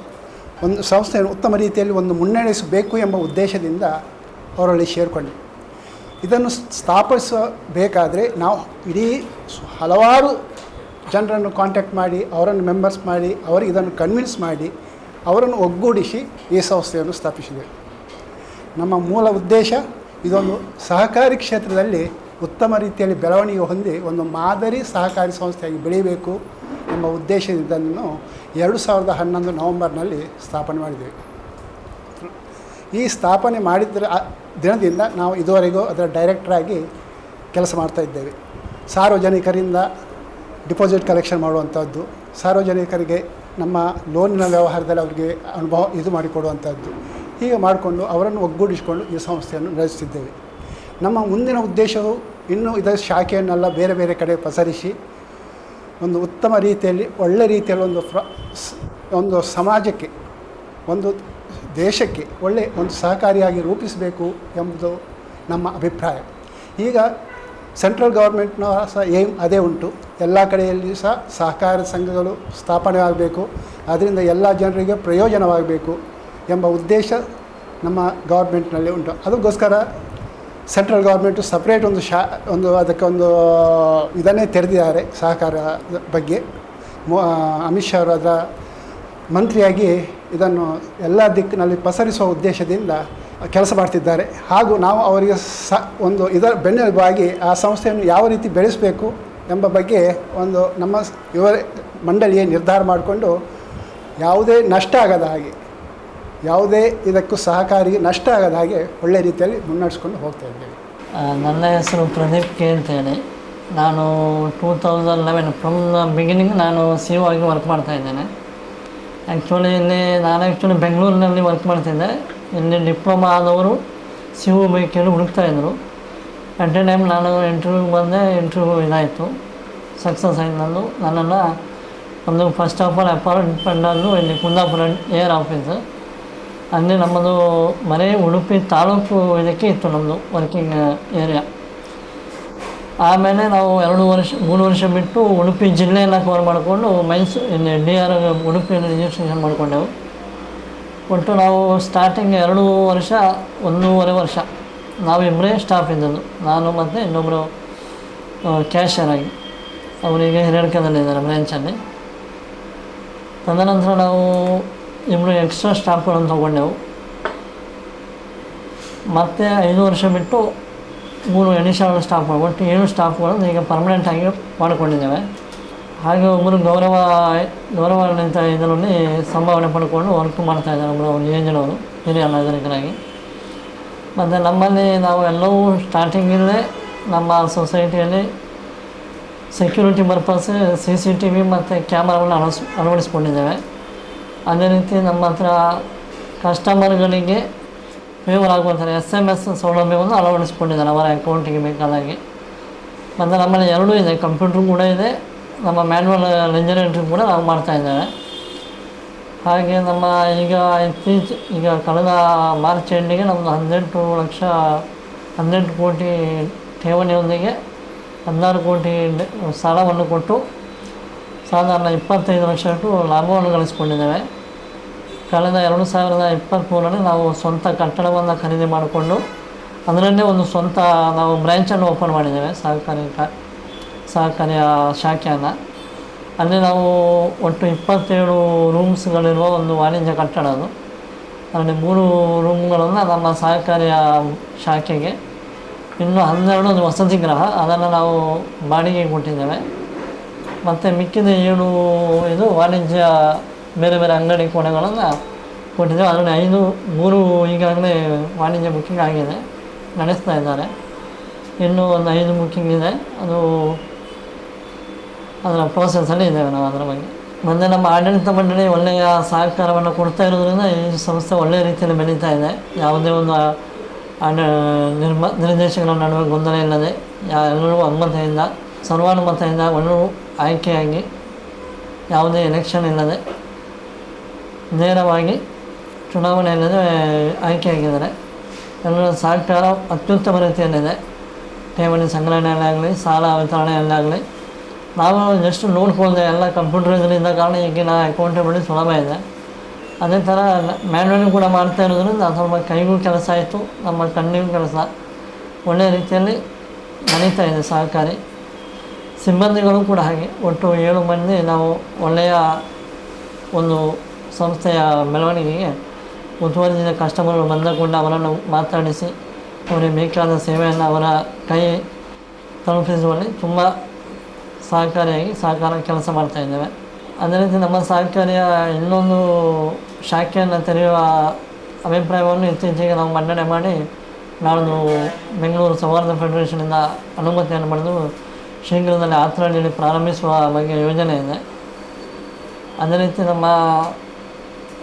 ಸಂಸ್ಥೆಯನ್ನು ಉತ್ತಮ ರೀತಿಯಲ್ಲಿ ಒಂದು ಮುನ್ನಡೆಸಬೇಕು ಎಂಬ ಉದ್ದೇಶದಿಂದ ಅವರಲ್ಲಿ ಸೇರಿಕೊಂಡೆ. ಇದನ್ನು ಸ್ಥಾಪಿಸಬೇಕಾದರೆ ನಾವು ಇಡೀ ಹಲವಾರು ಜನರನ್ನು ಕಾಂಟ್ಯಾಕ್ಟ್ ಮಾಡಿ, ಅವರನ್ನು ಮೆಂಬರ್ಸ್ ಮಾಡಿ, ಅವರಿಗೆ ಇದನ್ನು ಕನ್ವಿನ್ಸ್ ಮಾಡಿ, ಅವರನ್ನು ಒಗ್ಗೂಡಿಸಿ ಈ ಸಂಸ್ಥೆಯನ್ನು ಸ್ಥಾಪಿಸಿದೆವು. ನಮ್ಮ ಮೂಲ ಉದ್ದೇಶ ಇದೊಂದು ಸಹಕಾರಿ ಕ್ಷೇತ್ರದಲ್ಲಿ ಉತ್ತಮ ರೀತಿಯಲ್ಲಿ ಬೆಳವಣಿಗೆ ಹೊಂದಿ ಒಂದು ಮಾದರಿ ಸಹಕಾರಿ ಸಂಸ್ಥೆಯಾಗಿ ಬೆಳೀಬೇಕು ಎಂಬ ಉದ್ದೇಶದಿಂದ 2011 ನವೆಂಬರ್ನಲ್ಲಿ ಸ್ಥಾಪನೆ ಮಾಡಿದ್ದೇವೆ. ಈ ಸ್ಥಾಪನೆ ಮಾಡಿದ ದಿನದಿಂದ ನಾವು ಇದುವರೆಗೂ ಅದರ ಡೈರೆಕ್ಟ್ರಾಗಿ ಕೆಲಸ ಮಾಡ್ತಾಯಿದ್ದೇವೆ. ಸಾರ್ವಜನಿಕರಿಂದ ಡಿಪಾಸಿಟ್ ಕಲೆಕ್ಷನ್ ಮಾಡುವಂಥದ್ದು, ಸಾರ್ವಜನಿಕರಿಗೆ ನಮ್ಮ ಲೋನಿನ ವ್ಯವಹಾರದಲ್ಲಿ ಅವರಿಗೆ ಇದು ಮಾಡಿಕೊಡುವಂಥದ್ದು, ಹೀಗೆ ಮಾಡಿಕೊಂಡು ಅವರನ್ನು ಒಗ್ಗೂಡಿಸಿಕೊಂಡು ಈ ಸಂಸ್ಥೆಯನ್ನು ನಡೆಸುತ್ತಿದ್ದೇವೆ. ನಮ್ಮ ಮುಂದಿನ ಉದ್ದೇಶವು ಇನ್ನೂ ಇದರ ಶಾಖೆಯನ್ನೆಲ್ಲ ಬೇರೆ ಬೇರೆ ಕಡೆ ಪಸರಿಸಿ ಒಂದು ಉತ್ತಮ ರೀತಿಯಲ್ಲಿ ಒಳ್ಳೆ ರೀತಿಯಲ್ಲಿ ಒಂದು ಸಮಾಜಕ್ಕೆ, ಒಂದು ದೇಶಕ್ಕೆ ಒಳ್ಳೆ ಒಂದು ಸಹಕಾರಿಯಾಗಿ ರೂಪಿಸಬೇಕು ಎಂಬುದು ನಮ್ಮ ಅಭಿಪ್ರಾಯ. ಈಗ ಸೆಂಟ್ರಲ್ ಗೌರ್ಮೆಂಟ್ನ ಸಹ ಏಮ್ ಅದೇ ಉಂಟು. ಎಲ್ಲ ಕಡೆಯಲ್ಲಿ ಸಹ ಸಹಕಾರ ಸಂಘಗಳು ಸ್ಥಾಪನೆ ಆಗಬೇಕು, ಅದರಿಂದ ಎಲ್ಲ ಜನರಿಗೆ ಪ್ರಯೋಜನವಾಗಬೇಕು ಎಂಬ ಉದ್ದೇಶ ನಮ್ಮ ಗೌರ್ಮೆಂಟ್ನಲ್ಲಿ ಉಂಟು. ಅದಕ್ಕೋಸ್ಕರ ಸೆಂಟ್ರಲ್ ಗೌರ್ಮೆಂಟು ಸಪ್ರೇಟ್ ಒಂದು ಅದಕ್ಕೆ ಒಂದು ಇದನ್ನೇ ತೆರೆದಿದ್ದಾರೆ ಸಹಕಾರ ಬಗ್ಗೆ. ಅಮಿತ್ ಶಾ ಅವರು ಅದರ ಮಂತ್ರಿಯಾಗಿ ಇದನ್ನು ಎಲ್ಲ ದಿಕ್ಕಿನಲ್ಲಿ ಪಸರಿಸುವ ಉದ್ದೇಶದಿಂದ ಕೆಲಸ ಮಾಡ್ತಿದ್ದಾರೆ. ಹಾಗೂ ನಾವು ಅವರಿಗೆ ಒಂದು ಇದರ ಬೆನ್ನೆಲುಬಾಗಿ ಆ ಸಂಸ್ಥೆಯನ್ನು ಯಾವ ರೀತಿ ಬೆಳೆಸಬೇಕು ಎಂಬ ಬಗ್ಗೆ ಒಂದು ನಮ್ಮ ಮಂಡಳಿಯೇ ನಿರ್ಧಾರ ಮಾಡಿಕೊಂಡು ಯಾವುದೇ ನಷ್ಟ ಆಗದ ಹಾಗೆ, ಯಾವುದೇ ಇದಕ್ಕೂ ಸಹಕಾರಿ ನಷ್ಟ ಆಗದ ಹಾಗೆ ಒಳ್ಳೆಯ ರೀತಿಯಲ್ಲಿ ಮುನ್ನಡೆಸ್ಕೊಂಡು ಹೋಗ್ತಾ ಇದ್ದೇವೆ. ನನ್ನ ಹೆಸರು ಪ್ರದೀಪ್ ಕೆ ಅಂತೇಳಿ. ನಾನು 2011 ಫ್ರಮ್ ದ ಬಿಗಿನಿಂಗ್ ನಾನು CEO ಆಗಿ ವರ್ಕ್ ಮಾಡ್ತಾಯಿದ್ದೇನೆ. ನಾನು ಬೆಂಗಳೂರಿನಲ್ಲಿ ವರ್ಕ್ ಮಾಡ್ತಿದ್ದೆ. ಇಲ್ಲಿ ಡಿಪ್ಲೊಮಾ ಆದವರು CEO ಬೇಕೇಳಿ ಹುಡುಕ್ತಾಯಿದ್ರು. ಅಟ್ ಎ ಟೈಮ್ ನಾನು ಇಂಟರ್ವ್ಯೂಗೆ ಬಂದೆ. ಇಂಟರ್ವ್ಯೂ ಇದಾಯಿತು, ಸಕ್ಸಸ್ ಆಯಿತು. ನನ್ನನ್ನು ಒಂದು ಫಸ್ಟ್ ಆಫ್ ಆಲ್ ಅಪಾಯಿಂಟ್ಮೆಂಟ್ ಆದರೂ ಇಲ್ಲಿ ಕುಂದಾಪುರ ಏರ್ ಆಫೀಸು. ಅಲ್ಲಿ ನಮ್ಮದು ಮನೆ ಉಡುಪಿ ತಾಲೂಕು ಇದಕ್ಕೆ ಇತ್ತು ನಮ್ಮದು ವರ್ಕಿಂಗ್ ಏರಿಯಾ. ಆಮೇಲೆ ನಾವು 3 ವರ್ಷ ಬಿಟ್ಟು ಉಡುಪಿ ಜಿಲ್ಲೆಯನ್ನು ಕವರ್ ಮಾಡಿಕೊಂಡು ಇಲ್ಲಿ DR ಉಡುಪಿಯಲ್ಲಿ ರಿಜಿಸ್ಟ್ರೇಷನ್ ಮಾಡಿಕೊಂಡೆವು. ಒಟ್ಟು ನಾವು ಸ್ಟಾರ್ಟಿಂಗ್ 1.5 ವರ್ಷ ನಾವಿಬ್ಬರೇ ಸ್ಟಾಫ್ ಇದ್ದದ್ದು, ನಾನು ಮತ್ತು ಇನ್ನೊಬ್ಬರು ಕ್ಯಾಶಿಯರ್ ಆಗಿ. ಅವರಿಗೆ ಹಿರೇಡ್ಕದಲ್ಲಿದ್ದಾರೆ ಬ್ರ್ಯಾಂಚಲ್ಲಿ. ತದನಂತರ ನಾವು ಇಬ್ಬರು ಎಕ್ಸ್ಟ್ರಾ ಸ್ಟಾಫ್ಗಳನ್ನು ತೊಗೊಂಡೆವು. ಮತ್ತು 5 ವರ್ಷ ಬಿಟ್ಟು 3 ಅಡಿಷನಲ್ ಸ್ಟಾಫ್ಗಳು, ಒಟ್ಟು 7 ಸ್ಟಾಫ್ಗಳನ್ನು ಈಗ ಪರ್ಮನೆಂಟಾಗಿ ಮಾಡಿಕೊಂಡಿದ್ದೇವೆ. ಹಾಗೆ ಒಬ್ಬರು ಗೌರವಾನ್ವಿತ ಇದರಲ್ಲಿ ಸಂಭಾವನೆ ಪಡ್ಕೊಂಡು ವರ್ಕ್ ಮಾಡ್ತಾಯಿದ್ದಾರೆ. ಒಬ್ಬರು ಏಜನವರು ಹಿರಿಯ ನಾಗರಿಕರಾಗಿ. ಮತ್ತು ನಮ್ಮಲ್ಲಿ ನಾವು ಎಲ್ಲವೂ ಸ್ಟಾರ್ಟಿಂಗಲ್ಲೇ ನಮ್ಮ ಸೊಸೈಟಿಯಲ್ಲಿ ಸೆಕ್ಯೂರಿಟಿ ಪರ್ಪಸ್ CCTV ಮತ್ತು ಕ್ಯಾಮ್ರಾವನ್ನು ಅಳವಡಿಸ್ಕೊಂಡಿದ್ದೇವೆ. ಅದೇ ರೀತಿ ನಮ್ಮ ಹತ್ರ ಕಸ್ಟಮರ್ಗಳಿಗೆ ಫೇವರ್ ಆಗುವಂಥ SMS ಸೌಲಭ್ಯವನ್ನು ಅಳವಡಿಸ್ಕೊಂಡಿದ್ದಾರೆ ಅವರ ಅಕೌಂಟಿಗೆ ಬೇಕಾದಾಗೆ. ಮತ್ತು ನಮ್ಮಲ್ಲಿ 2 ಇದೆ, ಕಂಪ್ಯೂಟ್ರ್ ಕೂಡ ಇದೆ, ನಮ್ಮ ಮ್ಯಾನ್ಯುವಲ್ ಲೆಜರ್ ಎಂಟ್ರಿ ಕೂಡ ನಾವು ಮಾಡ್ತಾಯಿದ್ದೇವೆ. ಹಾಗೆ ನಮ್ಮ ಈಗ ಕಳೆದ ಮಾರ್ಚ್ ಎಂಡಿಗೆ ನಮ್ಮದು 18 ಕೋಟಿ ಠೇವಣಿಯೊಂದಿಗೆ 16 ಕೋಟಿ ಸಾಲವನ್ನು ಕೊಟ್ಟು ಸಾಧಾರಣ 25 ಲಕ್ಷ ಲಾಭವನ್ನು ಗಳಿಸಿಕೊಂಡಿದ್ದೇವೆ. ಕಳೆದ 2023ರಲ್ಲಿ ನಾವು ಸ್ವಂತ ಕಟ್ಟಡವನ್ನು ಖರೀದಿ ಮಾಡಿಕೊಂಡು ಅದರಲ್ಲೇ ಒಂದು ಸ್ವಂತ ನಾವು ಬ್ರ್ಯಾಂಚನ್ನು ಓಪನ್ ಮಾಡಿದ್ದೇವೆ, ಸಹಕಾರಿಯ ಶಾಖೆಯನ್ನು. ಅಲ್ಲಿ ನಾವು ಒಟ್ಟು 27 ರೂಮ್ಸ್ಗಳಿರುವ ಒಂದು ವಾಣಿಜ್ಯ ಕಟ್ಟಡ ಅದು. ಅದರಲ್ಲಿ 3 ರೂಮ್ಗಳನ್ನು ನಮ್ಮ ಸಹಕಾರಿಯ ಶಾಖೆಗೆ, ಇನ್ನು 12 ವಸತಿ ಗೃಹ ಅದನ್ನು ನಾವು ಬಾಡಿಗೆಗೆ ಕೊಟ್ಟಿದ್ದೇವೆ. ಮತ್ತು ಮಿಕ್ಕಿದ 7 ಇದು ವಾಣಿಜ್ಯ ಬೇರೆ ಬೇರೆ ಅಂಗಡಿ ಕೋಣೆಗಳನ್ನು ಕೊಟ್ಟಿದ್ದೇವೆ. ಅದರಲ್ಲಿ 3 ಈಗಾಗಲೇ ವಾಣಿಜ್ಯ ಬುಕ್ಕಿಂಗ್ ಆಗಿದೆ, ನಡೆಸ್ತಾ ಇದ್ದಾರೆ. ಇನ್ನೂ ಒಂದು 5 ಬುಕ್ಕಿಂಗ್ ಇದೆ, ಅದು ಅದರ ಪ್ರೋಸೆಸ್ಸಲ್ಲಿ ಇದ್ದೇವೆ ನಾವು ಅದರ ಬಗ್ಗೆ. ಮತ್ತು ನಮ್ಮ ಆಡಳಿತ ಮಂಡಳಿ ಒಳ್ಳೆಯ ಸಹಕಾರವನ್ನು ಕೊಡ್ತಾ ಇರೋದ್ರಿಂದ ಈ ಸಂಸ್ಥೆ ಒಳ್ಳೆಯ ರೀತಿಯಲ್ಲಿ ಬೆಳೀತಾ ಇದೆ. ಯಾವುದೇ ಒಂದು ನಿರ್ದೇಶಕರ ನಡುವೆ ಗೊಂದಲ ಇಲ್ಲದೆ ಎಲ್ಲರೂ ಒಮ್ಮತದಿಂದ ಸರ್ವಾನುಮತದಿಂದ ಎಲ್ಲರೂ ಆಯ್ಕೆಯಾಗಿ ಯಾವುದೇ ಎಲೆಕ್ಷನ್ ಇಲ್ಲದೆ ನೇರವಾಗಿ ಚುನಾವಣೆ ಇಲ್ಲದೆ ಆಯ್ಕೆಯಾಗಿದ್ದಾರೆ. ಎಲ್ಲರ ಸಹಕಾರ ಅತ್ಯುತ್ತಮ ರೀತಿಯಲ್ಲಿದೆ. ಠೇವಣಿ ಸಂಗ್ರಹಣೆಯಲ್ಲಾಗಲಿ, ಸಾಲ ವಿತರಣೆಯಲ್ಲಾಗಲಿ ನಾವು ಜಸ್ಟ್ ನೋಡ್ಕೊಳ್ದೆ ಎಲ್ಲ ಕಂಪ್ಯೂಟರ್ ಕಾರಣ ಈಗಿನ ಅಕೌಂಟಬಿಲಿಟಿ ಸುಲಭ ಇದೆ. ಅದೇ ಥರ ಮ್ಯಾನ್ಯುವಲಿ ಕೂಡ ಮಾಡ್ತಾ ಇರೋದ್ರಿಂದ ಸ್ವಲ್ಪ ಕೈಗೂ ಕೆಲಸ ಆಯಿತು, ನಮ್ಮ ಕಣ್ಣಿಗೂ ಕೆಲಸ ಒಳ್ಳೆಯ ರೀತಿಯಲ್ಲಿ ನಡೀತಾ ಇದೆ ಸಹಕಾರಿ. ಸಿಬ್ಬಂದಿಗಳು ಕೂಡ ಹಾಗೆ ಒಟ್ಟು 7 ಮಂದಿ ನಾವು ಒಳ್ಳೆಯ ಒಂದು ಸಂಸ್ಥೆಯ ಬೆಳವಣಿಗೆಗೆ ಮುತುವರ್ಜಿದ ಕಸ್ಟಮರ್ಗಳು ಬಂದಕೊಂಡು ಅವರನ್ನು ಮಾತಾಡಿಸಿ ಅವರಿಗೆ ಬೇಕಾದ ಸೇವೆಯನ್ನು ಅವರ ಕೈ ತಲುಪಿಸುವಲ್ಲಿ ತುಂಬ ಸಹಕಾರಿಯಾಗಿ ಸಹಕಾರ ಕೆಲಸ ಮಾಡ್ತಾಯಿದ್ದೇವೆ. ಅದೇ ರೀತಿ ನಮ್ಮ ಸಹಕಾರಿಯ ಇನ್ನೊಂದು ಶಾಖೆಯನ್ನು ತೆರೆಯುವ ಅಭಿಪ್ರಾಯವನ್ನು ಇತ್ತೀಚೆಗೆ ನಾವು ಮಂಡನೆ ಮಾಡಿ ನಾಳ್ದು ಬೆಂಗಳೂರು ಸೌಹಾರ್ದ ಫೆಡರೇಷನಿಂದ ಅನುಮತಿಯನ್ನು ಪಡೆದು ಶೀಘ್ರದಲ್ಲಿ ಆತರಹಳ್ಳಿಯಲ್ಲಿ ಪ್ರಾರಂಭಿಸುವ ಬಗ್ಗೆ ಯೋಜನೆ ಇದೆ. ಅದೇ ರೀತಿ ನಮ್ಮ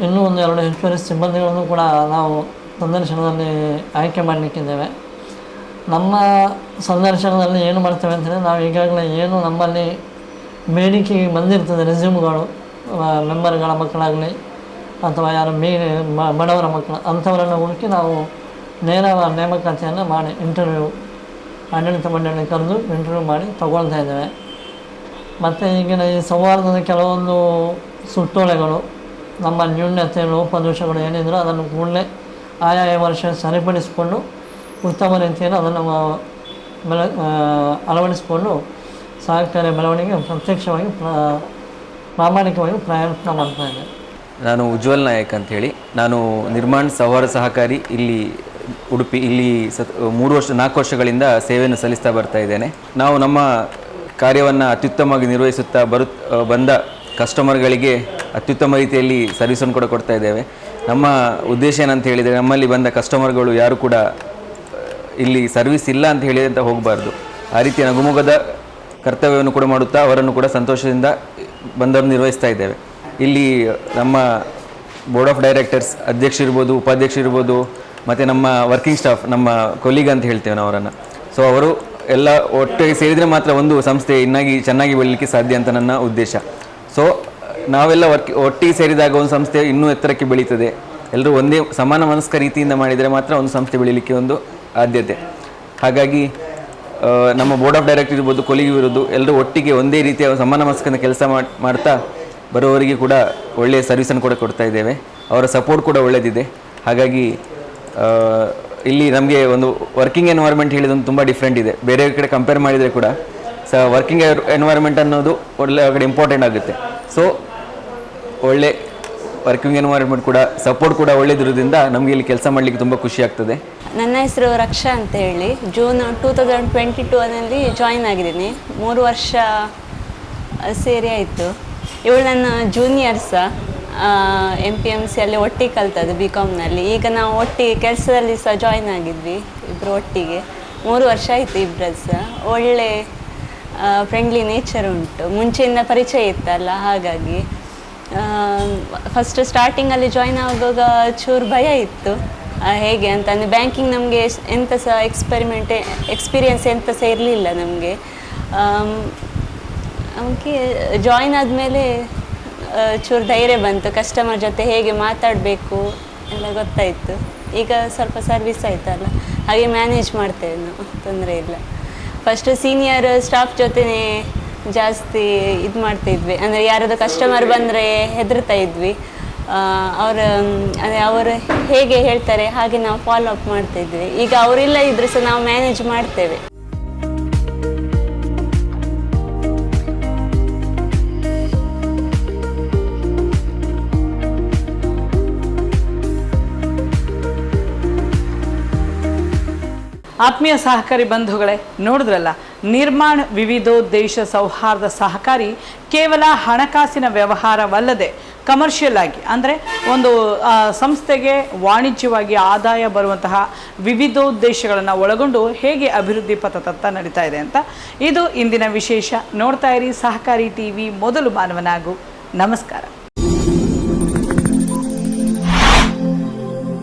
ಇನ್ನೂ 1-2 ಹೆಚ್ಚುವರಿ ಸಿಬ್ಬಂದಿಗಳನ್ನು ಕೂಡ ನಾವು ಸಂದರ್ಶನದಲ್ಲಿ ಆಯ್ಕೆ ಮಾಡಲಿಕ್ಕಿದ್ದೇವೆ. ನಮ್ಮ ಸಂದರ್ಶನದಲ್ಲಿ ಏನು ಮಾಡ್ತೇವೆ ಅಂತಂದರೆ, ನಾವು ಈಗಾಗಲೇ ಏನು ನಮ್ಮಲ್ಲಿ ಬೇಡಿಕೆಗೆ ಬಂದಿರ್ತದೆ ರೆಸ್ಯೂಮ್ಗಳು, ಮೆಂಬರ್ಗಳ ಮಕ್ಕಳಾಗಲಿ ಅಥವಾ ಯಾರು ಬಡವರ ಮಕ್ಕಳು ಅಂಥವರನ್ನು ಹುಡುಕಿ ನಾವು ನೇರ ನೇಮಕಾತಿಯನ್ನು ಮಾಡಿ ಇಂಟರ್ವ್ಯೂ ಆಡಳಿತ ಮಂಡಳಿ ಕರೆದು ಇಂಟರ್ವ್ಯೂ ಮಾಡಿ ತಗೊಳ್ತಾ ಇದ್ದೇವೆ. ಮತ್ತು ಈಗಿನ ಈ ಸೌಹಾರ್ದದ ಕೆಲವೊಂದು ಸುತ್ತೋಲೆಗಳು, ನಮ್ಮ ನ್ಯೂನ್ಯತೆ ಲೋಪದೋಷಗಳು ಏನಿದ್ರು ಅದನ್ನು ಕೂಡಲೇ ಆಯಾ ವರ್ಷ ಸರಿಪಡಿಸಿಕೊಂಡು ಉತ್ತಮ ರೀತಿಯಲ್ಲಿ ಅದನ್ನು ಅಳವಡಿಸಿಕೊಂಡು ಸಹಕಾರಿ ಬೆಳವಣಿಗೆ ಪ್ರತ್ಯಕ್ಷವಾಗಿ ಪ್ರಾಮಾಣಿಕವಾಗಿ ಪ್ರಯತ್ನ ಮಾಡ್ತಾ ಇದ್ದೇನೆ. ನಾನು ಉಜ್ವಲ್ ನಾಯಕ್ ಅಂಥೇಳಿ, ನಾನು ನಿರ್ಮಾಣ ಸೌಹಾರ್ದ ಸಹಕಾರಿ ಇಲ್ಲಿ ಉಡುಪಿ ಇಲ್ಲಿ 4 ವರ್ಷಗಳಿಂದ ಸೇವೆಯನ್ನು ಸಲ್ಲಿಸ್ತಾ ಬರ್ತಾ ಇದ್ದೇನೆ. ನಾವು ನಮ್ಮ ಕಾರ್ಯವನ್ನು ಅತ್ಯುತ್ತಮವಾಗಿ ನಿರ್ವಹಿಸುತ್ತಾ ಬಂದ ಕಸ್ಟಮರ್ಗಳಿಗೆ ಅತ್ಯುತ್ತಮ ರೀತಿಯಲ್ಲಿ ಸರ್ವಿಸನ್ನು ಕೂಡ ಕೊಡ್ತಾ ಇದ್ದೇವೆ. ನಮ್ಮ ಉದ್ದೇಶ ಏನಂತ ಹೇಳಿದರೆ, ನಮ್ಮಲ್ಲಿ ಬಂದ ಕಸ್ಟಮರ್ಗಳು ಯಾರು ಕೂಡ ಇಲ್ಲಿ ಸರ್ವಿಸ್ ಇಲ್ಲ ಅಂತ ಹೇಳಿ ಅಂತ ಹೋಗಬಾರ್ದು. ಆ ರೀತಿಯ ನಗುಮೊಗದ ಕರ್ತವ್ಯವನ್ನು ಕೂಡ ಮಾಡುತ್ತಾ ಅವರನ್ನು ಕೂಡ ಸಂತೋಷದಿಂದ ಬಂದವರು ನಿರ್ವಹಿಸ್ತಾ ಇದ್ದೇವೆ. ಇಲ್ಲಿ ನಮ್ಮ ಬೋರ್ಡ್ ಆಫ್ ಡೈರೆಕ್ಟರ್ಸ್ ಅಧ್ಯಕ್ಷರಿರ್ಬೋದು, ಉಪಾಧ್ಯಕ್ಷರಿರ್ಬೋದು, ಮತ್ತು ನಮ್ಮ ವರ್ಕಿಂಗ್ ಸ್ಟಾಫ್, ನಮ್ಮ ಕೊಲೀಗ್ ಅಂತ ಹೇಳ್ತೇವೆ ನಾವು ಅವರನ್ನು. ಸೊ ಅವರು ಎಲ್ಲ ಒಟ್ಟಿಗೆ ಸೇರಿದರೆ ಮಾತ್ರ ಒಂದು ಸಂಸ್ಥೆ ಚೆನ್ನಾಗಿ ಬೆಳೀಲಿಕ್ಕೆ ಸಾಧ್ಯ ಅಂತ ನನ್ನ ಉದ್ದೇಶ. ಸೊ ನಾವೆಲ್ಲ ಒಟ್ಟಿಗೆ ಸೇರಿದಾಗ ಒಂದು ಸಂಸ್ಥೆ ಇನ್ನೂ ಎತ್ತರಕ್ಕೆ ಬೆಳೀತದೆ. ಎಲ್ಲರೂ ಒಂದೇ ಸಮಾನ ಮನಸ್ಕ ರೀತಿಯಿಂದ ಮಾಡಿದರೆ ಮಾತ್ರ ಒಂದು ಸಂಸ್ಥೆ ಬೆಳೀಲಿಕ್ಕೆ ಒಂದು ಆದ್ಯತೆ. ಹಾಗಾಗಿ ನಮ್ಮ ಬೋರ್ಡ್ ಆಫ್ ಡೈರೆಕ್ಟರ್ ಇರ್ಬೋದು, ಕೊಲೀಗ್ ಇರ್ಬೋದು, ಎಲ್ಲರೂ ಒಟ್ಟಿಗೆ ಒಂದೇ ರೀತಿಯ ಸಮಾನ ಮನಸ್ಕನ ಕೆಲಸ ಮಾಡ್ತಾ ಬರೋವರಿಗೆ ಕೂಡ ಒಳ್ಳೆಯ ಸರ್ವಿಸನ್ನು ಕೂಡ ಕೊಡ್ತಾ ಇದ್ದೇವೆ. ಅವರ ಸಪೋರ್ಟ್ ಕೂಡ ಒಳ್ಳೆಯದಿದೆ. ಹಾಗಾಗಿ ಇಲ್ಲಿ ನಮಗೆ ಒಂದು ವರ್ಕಿಂಗ್ ಎನ್ವೈರ್ಮೆಂಟ್ ಹೇಳಿದೊಂದು ತುಂಬ ಡಿಫ್ರೆಂಟ್ ಇದೆ. ಬೇರೆ ಕಡೆ ಕಂಪೇರ್ ಮಾಡಿದರೆ ಕೂಡ ವರ್ಕಿಂಗ್ ಎನ್ವೈರ್ಮೆಂಟ್ ಅನ್ನೋದು ಕಡೆ ಇಂಪಾರ್ಟೆಂಟ್ ಆಗುತ್ತೆ. ಸೊ ಒಳ್ಳೆ ವರ್ಕಿಂಗ್ ಎನ್ವೈರ್ಮೆಂಟ್ ಕೂಡ ಸಪೋರ್ಟ್ ಕೂಡ ಒಳ್ಳೆದಿರೋದ್ರಿಂದ ನಮಗೆ ಇಲ್ಲಿ ಕೆಲಸ ಮಾಡಲಿಕ್ಕೆ ತುಂಬ ಖುಷಿ ಆಗ್ತದೆ. ನನ್ನ ಹೆಸರು ರಕ್ಷಾ ಅಂತ ಹೇಳಿ, ಜೂನ್ 2022ನಲ್ಲಿ ಜಾಯಿನ್ ಆಗಿದ್ದೀನಿ. 3 ವರ್ಷ ಸೇರಿ ಆಯಿತು. ಇವಳು ನನ್ನ ಜೂನಿಯರ್ಸ, MPMC ಅಲ್ಲಿ ಒಟ್ಟಿಗೆ ಕಲ್ತದ್ದು BComನಲ್ಲಿ. ಈಗ ನಾವು ಒಟ್ಟಿಗೆ ಕೆಲಸದಲ್ಲಿ ಸಹ ಜಾಯಿನ್ ಆಗಿದ್ವಿ, ಇಬ್ಬರು ಒಟ್ಟಿಗೆ. 3 ವರ್ಷ ಆಯಿತು ಇಬ್ಬರು ಸಹ. ಒಳ್ಳೆ ಫ್ರೆಂಡ್ಲಿ ನೇಚರ್ ಉಂಟು. ಮುಂಚೆಯಿಂದ ಪರಿಚಯ ಇತ್ತಲ್ಲ, ಹಾಗಾಗಿ ಫಸ್ಟ್ ಸ್ಟಾರ್ಟಿಂಗಲ್ಲಿ ಜಾಯಿನ್ ಆಗುವಾಗ ಚೂರು ಭಯ ಇತ್ತು. ಹೇಗೆ ಅಂತಂದರೆ ಬ್ಯಾಂಕಿಂಗ್ ನಮಗೆ ಎಂಥ ಸಹ ಎಕ್ಸ್ಪೀರಿಯನ್ಸ್ ಎಂಥ ಸಹ ಇರಲಿಲ್ಲ ನಮಗೆ. ಅವಕ್ಕೆ ಜಾಯಿನ್ ಆದಮೇಲೆ ಚೂರು ಧೈರ್ಯ ಬಂತು. ಕಸ್ಟಮರ್ ಜೊತೆ ಹೇಗೆ ಮಾತಾಡಬೇಕು ಎಲ್ಲ ಗೊತ್ತಾಯಿತು. ಈಗ ಸ್ವಲ್ಪ ಸರ್ವಿಸ್ ಆಯ್ತಲ್ಲ, ಹಾಗೆ ಮ್ಯಾನೇಜ್ ಮಾಡ್ತೇವೆ ನಾವು, ತೊಂದರೆ ಇಲ್ಲ. ಫಸ್ಟ್ ಸೀನಿಯರ್ ಸ್ಟಾಫ್ ಜೊತೆನೇ ಜಾಸ್ತಿ ಇದು ಮಾಡ್ತಾಯಿದ್ವಿ. ಅಂದರೆ ಯಾರಾದರೂ ಕಸ್ಟಮರ್ ಬಂದರೆ ಹೆದರ್ತಾ ಇದ್ವಿ. ಅವರು ಹೇಗೆ ಹೇಳ್ತಾರೆ ಹಾಗೆ ನಾವು ಫಾಲೋ ಅಪ್ ಮಾಡ್ತಾಯಿದ್ವಿ. ಈಗ ಅವರಿಲ್ಲ ಇದ್ರೂ ಸಹ ನಾವು ಮ್ಯಾನೇಜ್ ಮಾಡ್ತೇವೆ. ಆತ್ಮೀಯ ಸಹಕಾರಿ ಬಂಧುಗಳೇ, ನೋಡಿದ್ರಲ್ಲ, ನಿರ್ಮಾಣ ವಿವಿಧೋದ್ದೇಶ ಸೌಹಾರ್ದ ಸಹಕಾರಿ ಕೇವಲ ಹಣಕಾಸಿನ ವ್ಯವಹಾರವಲ್ಲದೆ ಕಮರ್ಷಿಯಲ್ ಆಗಿ, ಅಂದರೆ ಒಂದು ಸಂಸ್ಥೆಗೆ ವಾಣಿಜ್ಯವಾಗಿ ಆದಾಯ ಬರುವಂತಹ ವಿವಿಧೋದ್ದೇಶಗಳನ್ನು ಒಳಗೊಂಡು ಹೇಗೆ ಅಭಿವೃದ್ಧಿ ಪಥದತ್ತ ನಡೀತಾ ಇದೆ ಅಂತ. ಇದು ಇಂದಿನ ವಿಶೇಷ. ನೋಡ್ತಾ ಇರಿ ಸಹಕಾರಿ ಟಿವಿ, ಮೊದಲು ಮಾನವನಾಗು. ನಮಸ್ಕಾರ.